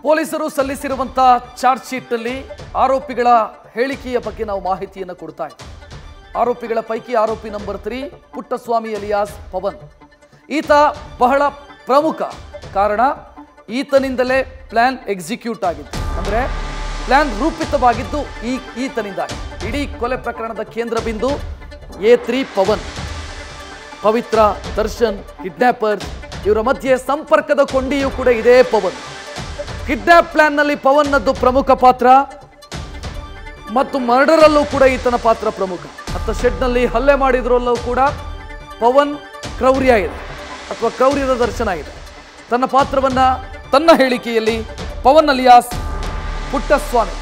ಪೊಲೀಸರು ಸಲ್ಲಿಸಿರುವಂತಹ charge sheet ನಲ್ಲಿ ಆರೋಪಿಗಳ ಹೇಳಿಕೆಯ ಬಗ್ಗೆ ನಾವು ಮಾಹಿತಿಯನ್ನು ಕೊಡ್ತಾ ಇದ್ದೀವಿ. ಆರೋಪಿಗಳ ಪೈಕಿ ಆರೋಪಿ ನಂಬರ್ 3 ಪುಟ್ಟಸ್ವಾಮಿ ಅಲಿಯಾಸ್ ಪವನ್. ಈತ ಬಹಳ ಪ್ರಮುಖ ಕಾರಣ, ಈತನಿಂದಲೇ ಪ್ಲಾನ್ ಎಕ್ಸಿಕ್ಯೂಟ್ ಆಗಿತ್ತು. ಅಂದ್ರೆ ಪ್ಲಾನ್ ರೂಪಿತವಾಗಿದ್ದು ಈತನಿಂದಾಗಿ. ಇಡೀ ಕೊಲೆ ಪ್ರಕರಣದ ಕೇಂದ್ರ ಬಿಂದು A3 ಪವನ್. ಪವಿತ್ರ, ದರ್ಶನ್, ಕಿಡ್ನಾಪರ್ ಇವರ ಮಧ್ಯೆ ಸಂಪರ್ಕದ ಕೊಂಡಿಯೂ ಕೂಡ ಇದೇ ಪವನ್. ಕಿಡ್ನಾಪ್ ಪ್ಲಾನ್ ನಲ್ಲಿ ಪವನ್ನದ್ದು ಪ್ರಮುಖ ಪಾತ್ರ ಮತ್ತು ಮರ್ಡರ್ ಅಲ್ಲೂ ಕೂಡ ಈತನ ಪಾತ್ರ ಪ್ರಮುಖ. ಮತ್ತು ಶೆಡ್ ನಲ್ಲಿ ಹಲ್ಲೆ ಮಾಡಿದ್ರಲ್ಲೂ ಕೂಡ ಪವನ್ ಕ್ರೌರ್ಯ ಇದೆ ಅಥವಾ ಕ್ರೌರ್ಯದ ದರ್ಶನ ಇದೆ. ತನ್ನ ಪಾತ್ರವನ್ನ ತನ್ನ ಹೇಳಿಕೆಯಲ್ಲಿ ಪವನ್ ಅಲಿಯಾಸ್ ಪುಟ್ಟಸ್ವಾಮಿ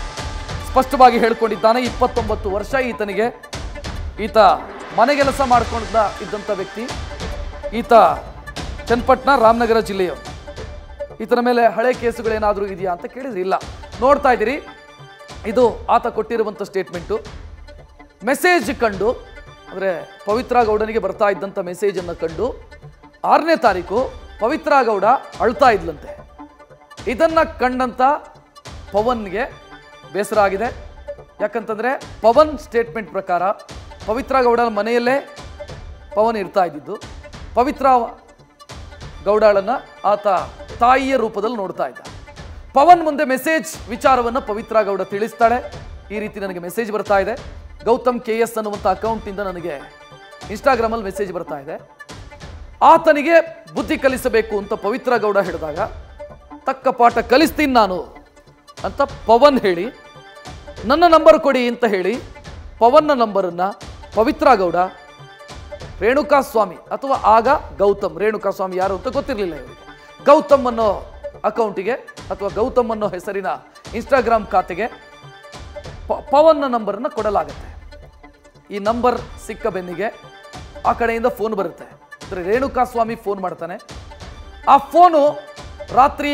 ಸ್ಪಷ್ಟವಾಗಿ ಹೇಳಿಕೊಂಡಿದ್ದಾನೆ. 29 ವರ್ಷ ಈತನಿಗೆ. ಈತ ಮನೆಗೆಲಸ ಮಾಡಿಕೊಂಡ ಇದ್ದಂಥ ವ್ಯಕ್ತಿ. ಈತ ಚನ್ನಪಟ್ಟಣ ರಾಮನಗರ ಜಿಲ್ಲೆಯವರು. ಈತನ ಮೇಲೆ ಹಳೆ ಕೇಸುಗಳೇನಾದರೂ ಇದೆಯಾ ಅಂತ ಕೇಳಿದ್ರೆ ಇಲ್ಲ. ನೋಡ್ತಾ ಇದ್ದೀರಿ, ಇದು ಆತ ಕೊಟ್ಟಿರುವಂಥ ಸ್ಟೇಟ್ಮೆಂಟು. ಮೆಸೇಜ್ ಕಂಡು, ಅಂದರೆ ಪವಿತ್ರ ಗೌಡನಿಗೆ ಬರ್ತಾ ಇದ್ದಂಥ ಮೆಸೇಜನ್ನು ಕಂಡು 6ನೇ ತಾರೀಕು ಪವಿತ್ರ ಗೌಡ ಅಳ್ತಾ ಇದ್ಲಂತೆ. ಇದನ್ನು ಕಂಡಂಥ ಪವನ್ಗೆ ಬೇಸರ ಆಗಿದೆ. ಯಾಕಂತಂದರೆ ಪವನ್ ಸ್ಟೇಟ್ಮೆಂಟ್ ಪ್ರಕಾರ ಪವಿತ್ರ ಗೌಡನ ಮನೆಯಲ್ಲೇ ಪವನ್ ಇರ್ತಾ ಇದ್ದಿದ್ದು. ಪವಿತ್ರ ಗೌಡಳನ್ನು ಆತ ತಾಯಿಯ ರೂಪದಲ್ಲಿ ನೋಡ್ತಾ ಇದ್ದ. ಪವನ್ ಮುಂದೆ ಮೆಸೇಜ್ ವಿಚಾರವನ್ನು ಪವಿತ್ರ ಗೌಡ ತಿಳಿಸ್ತಾಳೆ. ಈ ರೀತಿ ನನಗೆ ಮೆಸೇಜ್ ಬರ್ತಾ ಇದೆ, ಗೌತಮ್ KS ಅನ್ನುವಂಥ ಅಕೌಂಟಿಂದ ನನಗೆ ಇನ್ಸ್ಟಾಗ್ರಾಮಲ್ಲಿ ಮೆಸೇಜ್ ಬರ್ತಾ ಇದೆ, ಆತನಿಗೆ ಬುದ್ಧಿ ಕಲಿಸಬೇಕು ಅಂತ ಪವಿತ್ರ ಗೌಡ ಹೇಳಿದಾಗ ತಕ್ಕ ಪಾಠ ಕಲಿಸ್ತೀನಿ ನಾನು ಅಂತ ಪವನ್ ಹೇಳಿ, ನನ್ನ ನಂಬರ್ ಕೊಡಿ ಅಂತ ಹೇಳಿ ಪವನ್ನ ನಂಬರನ್ನು ಪವಿತ್ರ ಗೌಡ ರೇಣುಕಾಸ್ವಾಮಿ ಅಥವಾ ಆಗ ಗೌತಮ್, ರೇಣುಕಾಸ್ವಾಮಿ ಯಾರು ಅಂತ ಗೊತ್ತಿರಲಿಲ್ಲ ಇವರಿಗೆ, ಗೌತಮ್ ಅನ್ನೋ ಅಕೌಂಟಿಗೆ ಅಥವಾ ಗೌತಮ್ ಅನ್ನೋ ಹೆಸರಿನ ಇನ್ಸ್ಟಾಗ್ರಾಮ್ ಖಾತೆಗೆ ಪವನ್ನ ನಂಬರನ್ನು ಕೊಡಲಾಗುತ್ತೆ. ಈ ನಂಬರ್ ಸಿಕ್ಕ ಬೆನ್ನಿಗೆ ಆ ಕಡೆಯಿಂದ ಫೋನ್ ಬರುತ್ತೆ. ಅಂದರೆ ರೇಣುಕಾಸ್ವಾಮಿ ಫೋನ್ ಮಾಡ್ತಾನೆ. ಆ ಫೋನು ರಾತ್ರಿ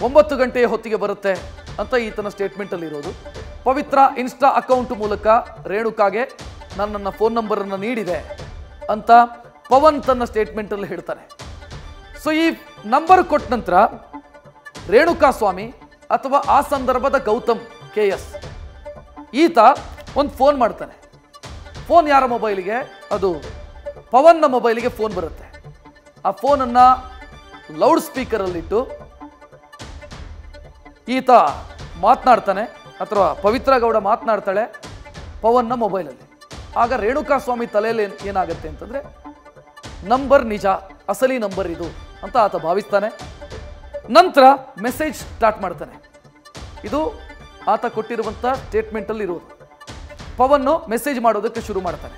9 ಗಂಟೆಯ ಹೊತ್ತಿಗೆ ಬರುತ್ತೆ ಅಂತ ಈತನ ಸ್ಟೇಟ್ಮೆಂಟಲ್ಲಿ ಇರೋದು. ಪವಿತ್ರ ಇನ್ಸ್ಟಾ ಅಕೌಂಟ್ ಮೂಲಕ ರೇಣುಕಾಗೆ ನನ್ನ ಫೋನ್ ನಂಬರನ್ನು ನೀಡಿದೆ ಅಂತ ಪವನ್ ತನ್ನ ಸ್ಟೇಟ್ಮೆಂಟಲ್ಲಿ ಹೇಳ್ತಾನೆ. ಸೊ ಈ ನಂಬರ್ ಕೊಟ್ಟ ನಂತರ ರೇಣುಕಾಸ್ವಾಮಿ ಅಥವಾ ಆ ಸಂದರ್ಭದ ಗೌತಮ್ KS ಈತ ಒಂದು ಫೋನ್ ಮಾಡ್ತಾನೆ. ಫೋನ್ ಯಾರ ಮೊಬೈಲಿಗೆ? ಅದು ಪವನ್ನ ಮೊಬೈಲಿಗೆ ಫೋನ್ ಬರುತ್ತೆ. ಆ ಫೋನನ್ನು ಲೌಡ್ ಸ್ಪೀಕರಲ್ಲಿಟ್ಟು ಈತ ಮಾತನಾಡ್ತಾನೆ ಅಥವಾ ಪವಿತ್ರ ಗೌಡ ಮಾತನಾಡ್ತಾಳೆ ಪವನ್ನ ಮೊಬೈಲಲ್ಲಿ. ಆಗ ರೇಣುಕಾಸ್ವಾಮಿ ತಲೆಯಲ್ಲಿ ಏನಾಗುತ್ತೆ ಅಂತಂದರೆ, ನಂಬರ್ ನಿಜ, ಅಸಲಿ ನಂಬರ್ ಇದು ಅಂತ ಆತ ಭಾವಿಸ್ತಾನೆ. ನಂತರ ಮೆಸೇಜ್ ಸ್ಟಾರ್ಟ್ ಮಾಡ್ತಾನೆ. ಇದು ಆತ ಕೊಟ್ಟಿರುವಂಥ ಸ್ಟೇಟ್ಮೆಂಟಲ್ಲಿ ಇರೋದು. ಪವನ್ನು ಮೆಸೇಜ್ ಮಾಡೋದಕ್ಕೆ ಶುರು ಮಾಡ್ತಾನೆ.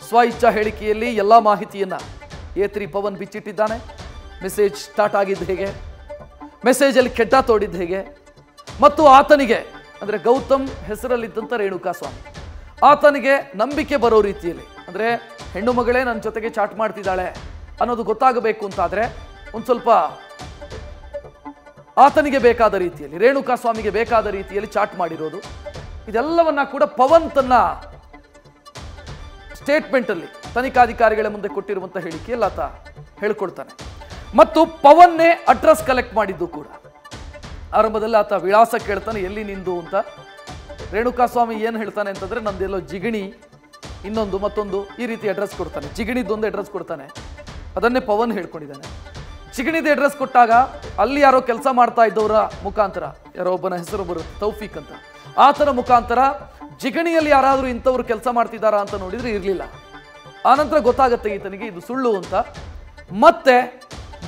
ಸ್ವ ಇಚ್ಛಾ ಹೇಳಿಕೆಯಲ್ಲಿ ಎಲ್ಲ ಮಾಹಿತಿಯನ್ನು A3 ಪವನ್ ಬಿಚ್ಚಿಟ್ಟಿದ್ದಾನೆ. ಮೆಸೇಜ್ ಸ್ಟಾರ್ಟ್ ಆಗಿದ್ದು ಹೇಗೆ, ಮೆಸೇಜಲ್ಲಿ ಕೆಡ್ಡ ತೋಡಿದ್ದು ಹೇಗೆ, ಮತ್ತು ಆತನಿಗೆ ಅಂದರೆ ಗೌತಮ್ ಹೆಸರಲ್ಲಿದ್ದಂಥ ರೇಣುಕಾಸ್ವಾಮಿ ಆತನಿಗೆ ನಂಬಿಕೆ ಬರೋ ರೀತಿಯಲ್ಲಿ, ಅಂದರೆ ಹೆಣ್ಣು ಮಗಳೇ ನನ್ನ ಜೊತೆಗೆ ಚಾಟ್ ಮಾಡ್ತಿದ್ದಾಳೆ ಅನ್ನೋದು ಗೊತ್ತಾಗಬೇಕು ಅಂತಾದರೆ ಒಂದು ಸ್ವಲ್ಪ ಆತನಿಗೆ ಬೇಕಾದ ರೀತಿಯಲ್ಲಿ, ರೇಣುಕಾಸ್ವಾಮಿಗೆ ಬೇಕಾದ ರೀತಿಯಲ್ಲಿ ಚಾಟ್ ಮಾಡಿರೋದು. ಇದೆಲ್ಲವನ್ನ ಕೂಡ ಪವನ್ ತನ್ನ ಸ್ಟೇಟ್ಮೆಂಟಲ್ಲಿ ತನಿಖಾಧಿಕಾರಿಗಳ ಮುಂದೆ ಕೊಟ್ಟಿರುವಂಥ ಹೇಳಿಕೆಯಲ್ಲಿ ಆತ ಹೇಳ್ಕೊಳ್ತಾನೆ. ಮತ್ತು ಪವನ್ನೇ ಅಡ್ರೆಸ್ ಕಲೆಕ್ಟ್ ಮಾಡಿದ್ದು ಕೂಡ. ಆರಂಭದಲ್ಲಿ ಆತ ವಿಳಾಸ ಕೇಳ್ತಾನೆ, ಎಲ್ಲಿ ನಿಂದು ಅಂತ. ರೇಣುಕಾಸ್ವಾಮಿ ಏನು ಹೇಳ್ತಾನೆ ಅಂತಂದರೆ, ನಂದೆಲ್ಲೋ ಜಿಗಣಿ, ಇನ್ನೊಂದು ಮತ್ತೊಂದು ಈ ರೀತಿ ಅಡ್ರೆಸ್ ಕೊಡ್ತಾನೆ. ಜಿಗಣಿದೊಂದು ಅಡ್ರೆಸ್ ಕೊಡ್ತಾನೆ, ಅದನ್ನೇ ಪವನ್ ಹೇಳ್ಕೊಂಡಿದ್ದಾನೆ. ಜಿಗಣಿದ ಅಡ್ರೆಸ್ ಕೊಟ್ಟಾಗ ಅಲ್ಲಿ ಯಾರೋ ಕೆಲಸ ಮಾಡ್ತಾ ಇದ್ದವರ ಮುಖಾಂತರ, ಯಾರೋ ಒಬ್ಬನ ಹೆಸರು ಬರುತ್ತೆ ತೌಫೀಕ್ ಅಂತ, ಆತನ ಮುಖಾಂತರ ಜಿಗಣಿಯಲ್ಲಿ ಯಾರಾದರೂ ಇಂಥವ್ರು ಕೆಲಸ ಮಾಡ್ತಿದ್ದಾರಾ ಅಂತ ನೋಡಿದರೆ ಇರಲಿಲ್ಲ. ಆನಂತರ ಗೊತ್ತಾಗುತ್ತೆ ಈತನಿಗೆ ಇದು ಸುಳ್ಳು ಅಂತ.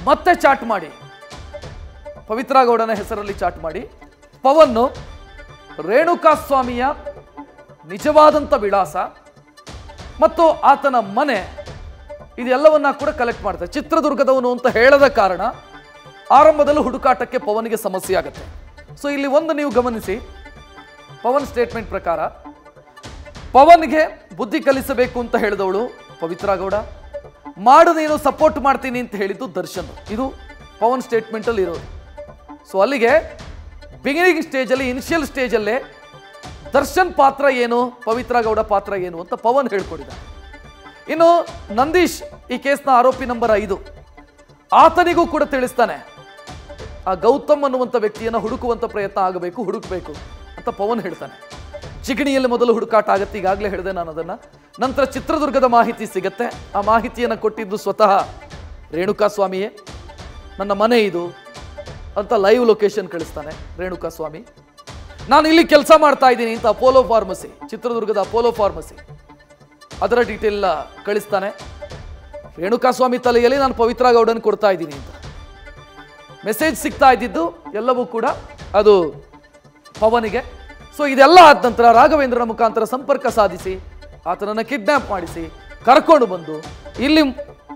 ಮತ್ತೆ ಚಾಟ್ ಮಾಡಿ, ಪವಿತ್ರ ಗೌಡನ ಹೆಸರಲ್ಲಿ ಚಾಟ್ ಮಾಡಿ ಪವನ್ನು ರೇಣುಕಾಸ್ವಾಮಿಯ ನಿಜವಾದಂಥ ವಿಳಾಸ ಮತ್ತು ಆತನ ಮನೆ ಇದೆಲ್ಲವನ್ನ ಕೂಡ ಕಲೆಕ್ಟ್ ಮಾಡ್ತಾರೆ. ಚಿತ್ರದುರ್ಗದವನು ಅಂತ ಹೇಳದ ಕಾರಣ ಆರಂಭದಲ್ಲೂ ಹುಡುಕಾಟಕ್ಕೆ ಪವನ್ಗೆ ಸಮಸ್ಯೆ ಆಗುತ್ತೆ. ಸೊ ಇಲ್ಲಿ ಒಂದು ನೀವು ಗಮನಿಸಿ, ಪವನ್ ಸ್ಟೇಟ್ಮೆಂಟ್ ಪ್ರಕಾರ ಪವನ್ಗೆ ಬುದ್ಧಿ ಕಲಿಸಬೇಕು ಅಂತ ಹೇಳಿದವಳು ಪವಿತ್ರ ಗೌಡ, ನೀನು ಸಪೋರ್ಟ್ ಮಾಡ್ತೀನಿ ಅಂತ ಹೇಳಿದ್ದು ದರ್ಶನ್. ಇದು ಪವನ್ ಸ್ಟೇಟ್ಮೆಂಟಲ್ಲಿ ಇರೋದು. ಸೊ ಅಲ್ಲಿಗೆ ಬಿಗಿನಿಂಗ್ ಸ್ಟೇಜಲ್ಲಿ, ಇನಿಷಿಯಲ್ ಸ್ಟೇಜಲ್ಲೇ ದರ್ಶನ್ ಪಾತ್ರ ಏನು, ಪವಿತ್ರ ಗೌಡ ಪಾತ್ರ ಏನು ಅಂತ ಪವನ್ ಹೇಳ್ಕೊಡಿದ. ಇನ್ನು ನಂದೀಶ್ ಈ ಕೇಸ್ನ ಆರೋಪಿ ನಂಬರ್ 5, ಆತನಿಗೂ ಕೂಡ ತಿಳಿಸ್ತಾನೆ ಆ ಗೌತಮ್ ಅನ್ನುವಂಥ ವ್ಯಕ್ತಿಯನ್ನು ಹುಡುಕುವಂಥ ಪ್ರಯತ್ನ ಆಗಬೇಕು, ಹುಡುಕಬೇಕು ಅಂತ ಪವನ್ ಹೇಳ್ತಾನೆ. ಚಿಗಣಿಯಲ್ಲಿ ಮೊದಲು ಹುಡುಕಾಟ ಆಗುತ್ತೆ, ಈಗಾಗಲೇ ಹೇಳಿದೆ ನಾನು ಅದನ್ನು. ನಂತರ ಚಿತ್ರದುರ್ಗದ ಮಾಹಿತಿ ಸಿಗುತ್ತೆ. ಆ ಮಾಹಿತಿಯನ್ನು ಕೊಟ್ಟಿದ್ದು ಸ್ವತಃ ರೇಣುಕಾಸ್ವಾಮಿಯೇ. ನನ್ನ ಮನೆ ಇದು ಅಂತ ಲೈವ್ ಲೊಕೇಶನ್ ಕಳಿಸ್ತಾನೆ ರೇಣುಕಾಸ್ವಾಮಿ. ನಾನು ಇಲ್ಲಿ ಕೆಲಸ ಮಾಡ್ತಾ ಇದ್ದೀನಿ ಅಂತ ಅಪೋಲೋ ಫಾರ್ಮಸಿ, ಚಿತ್ರದುರ್ಗದ ಅಪೋಲೋ ಫಾರ್ಮಸಿ, ಅದರ ಡೀಟೇಲ್ ಕಳಿಸ್ತಾನೆ. ರೇಣುಕಾಸ್ವಾಮಿ ತಲೆಯಲ್ಲಿ ನಾನು ಪವಿತ್ರ ಗೌಡನ್ ಕೊಡ್ತಾ ಇದ್ದೀನಿ ಅಂತ ಮೆಸೇಜ್ ಸಿಗ್ತಾ ಇದ್ದಿದ್ದು ಎಲ್ಲವೂ ಕೂಡ ಅದು ಪವನಿಗೆ. ಸೊ ಇದೆಲ್ಲ ಆದ ನಂತರ ರಾಘವೇಂದ್ರನ ಮುಖಾಂತರ ಸಂಪರ್ಕ ಸಾಧಿಸಿ ಆತನನ್ನು ಕಿಡ್ನ್ಯಾಪ್ ಮಾಡಿಸಿ ಕರ್ಕೊಂಡು ಬಂದು ಇಲ್ಲಿ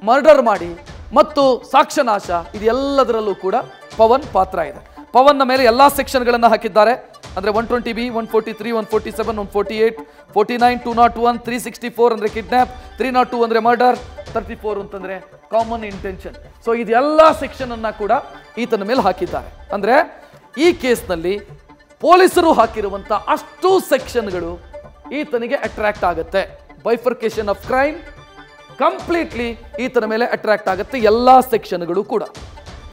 ಮರ್ಡರ್ ಮಾಡಿ ಮತ್ತು ಸಾಕ್ಷ್ಯನಾಶ, ಇದೆಲ್ಲದರಲ್ಲೂ ಕೂಡ ಪವನ್ ಪಾತ್ರ ಇದೆ. ಪವನ್ನ ಮೇಲೆ ಎಲ್ಲ ಸೆಕ್ಷನ್ಗಳನ್ನು ಹಾಕಿದ್ದಾರೆ. ಅಂದರೆ 120B, 143, 147, 148, 49, 201, 364 ಅಂದರೆ ಕಿಡ್ನ್ಯಾಪ್, 302 ಅಂದರೆ ಮರ್ಡರ್, 34 ಅಂತಂದರೆ ಕಾಮನ್ ಇಂಟೆನ್ಷನ್. ಸೊ ಇದೆಲ್ಲ ಸೆಕ್ಷನ್ ಅನ್ನ ಕೂಡ ಈತನ ಮೇಲೆ ಹಾಕಿದ್ದಾರೆ. ಅಂದರೆ ಈ ಕೇಸ್ನಲ್ಲಿ ಪೊಲೀಸರು ಹಾಕಿರುವಂಥ ಅಷ್ಟು ಸೆಕ್ಷನ್ಗಳು ಈತನಿಗೆ ಅಟ್ರಾಕ್ಟ್ ಆಗುತ್ತೆ. ಬೈಫರ್ಕೇಶನ್ ಆಫ್ ಕ್ರೈಮ್ ಕಂಪ್ಲೀಟ್ಲಿ ಈತನ ಮೇಲೆ ಅಟ್ರಾಕ್ಟ್ ಆಗುತ್ತೆ, ಎಲ್ಲ ಸೆಕ್ಷನ್ಗಳು ಕೂಡ.